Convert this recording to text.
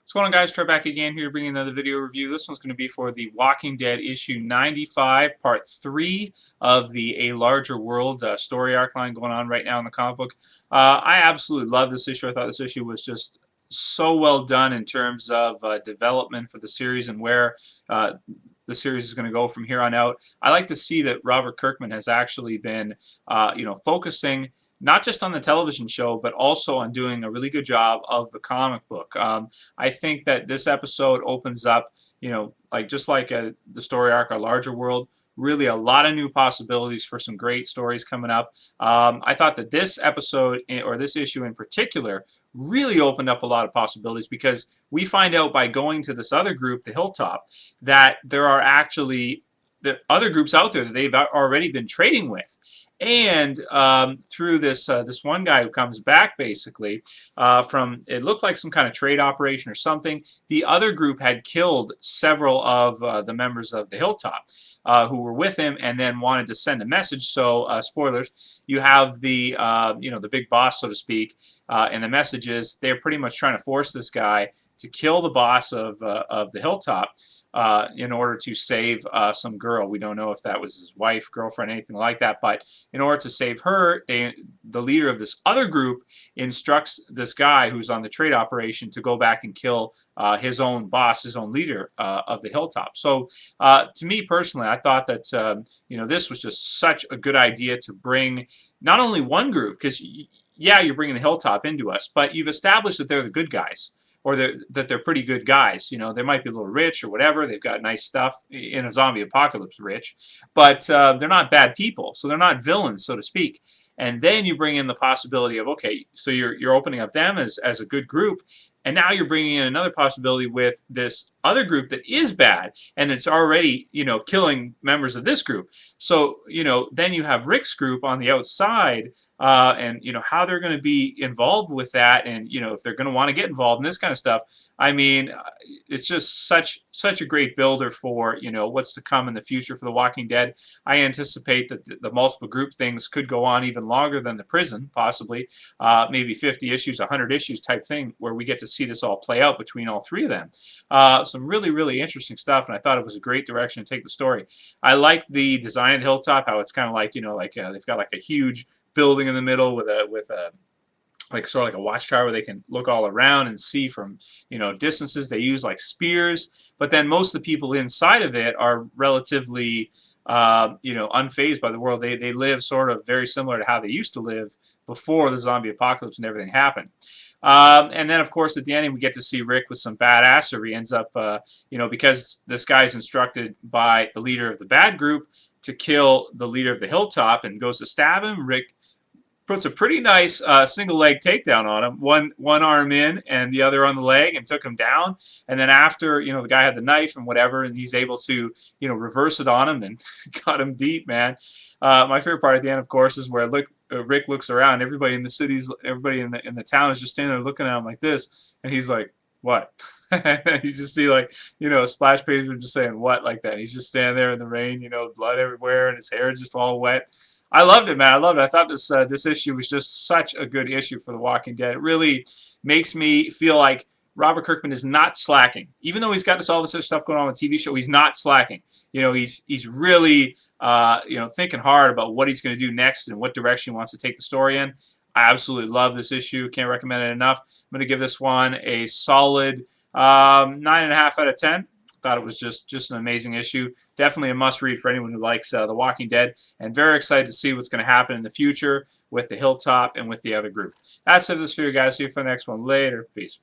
What's going on, guys? Trey back again here bringing another video review. This one's going to be for The Walking Dead issue 95, part 3 of the A Larger World story arc line going on right now in the comic book. I absolutely love this issue. I thought this issue was just so well done in terms of development for the series and where the series is going to go from here on out. I like to see that Robert Kirkman has actually been, focusing not just on the television show, but also on doing a really good job of the comic book. I think that this episode opens up, just like the story arc, A Larger World, really a lot of new possibilities for some great stories coming up. I thought that this episode, or this issue in particular, really opened up a lot of possibilities because we find out by going to this other group, the Hilltop, that there are actually the other groups out there that they've already been trading with. And through this one guy who comes back basically from, it looked like some kind of trade operation or something, the other group had killed several of the members of the Hilltop who were with him and then wanted to send a message. So spoilers, you have the the big boss, so to speak, and the message is they're pretty much trying to force this guy to kill the boss of the Hilltop in order to save some girl. We don't know if that was his wife, girlfriend, anything like that, but in order to save her, the leader of this other group instructs this guy who's on the trade operation to go back and kill his own boss, his own leader of the Hilltop. So to me personally, I thought that this was just such a good idea to bring not only one group, because yeah, you're bringing the Hilltop into us, but you've established that they're the good guys, or that they're pretty good guys. They might be a little rich or whatever. They've got nice stuff in a zombie apocalypse, rich, but they're not bad people, so they're not villains, so to speak. And then you bring in the possibility of, okay, so you're opening up them as a good group, and now you're bringing in another possibility with this other group that is bad, and it's already, killing members of this group. So, then you have Rick's group on the outside, and, how they're going to be involved with that, and, if they're going to want to get involved in this kind of stuff. I mean, it's just such a great builder for, what's to come in the future for The Walking Dead. I anticipate that the multiple group things could go on even longer than the prison, possibly, maybe 50 issues, 100 issues type thing, where we get to see this all play out between all three of them. Some really, really interesting stuff, and I thought it was a great direction to take the story. I like the design of the Hilltop, how it's kind of like, they've got like a huge building in the middle with a like sort of like a watchtower where they can look all around and see from distances. They use like spears, but then most of the people inside of it are relatively unfazed by the world. They live sort of very similar to how they used to live before the zombie apocalypse and everything happened. And then, of course, at the end, we get to see Rick with some badassery. He ends up, because this guy's instructed by the leader of the bad group to kill the leader of the Hilltop and goes to stab him. Rick puts a pretty nice single leg takedown on him, one arm in and the other on the leg, and took him down. And then after, the guy had the knife and whatever, and he's able to, reverse it on him and got him deep, man. My favorite part at the end, of course, is where Rick looks around. Everybody in the town is just standing there looking at him like this, and he's like, "What?" And you just see like a splash page of just saying "what" like that. He's just standing there in the rain, blood everywhere, and his hair just all wet. I loved it, man. I loved it. I thought this issue was just such a good issue for The Walking Dead. It really makes me feel like Robert Kirkman is not slacking. Even though he's got all this other stuff going on with the TV show, he's not slacking. He's really thinking hard about what he's going to do next and what direction he wants to take the story in. I absolutely love this issue. Can't recommend it enough. I'm going to give this one a solid 9.5 out of 10. Thought it was just an amazing issue. Definitely a must-read for anyone who likes The Walking Dead, and very excited to see what's going to happen in the future with the Hilltop and with the other group. That's it for this video, guys. See you for the next one. Later. Peace.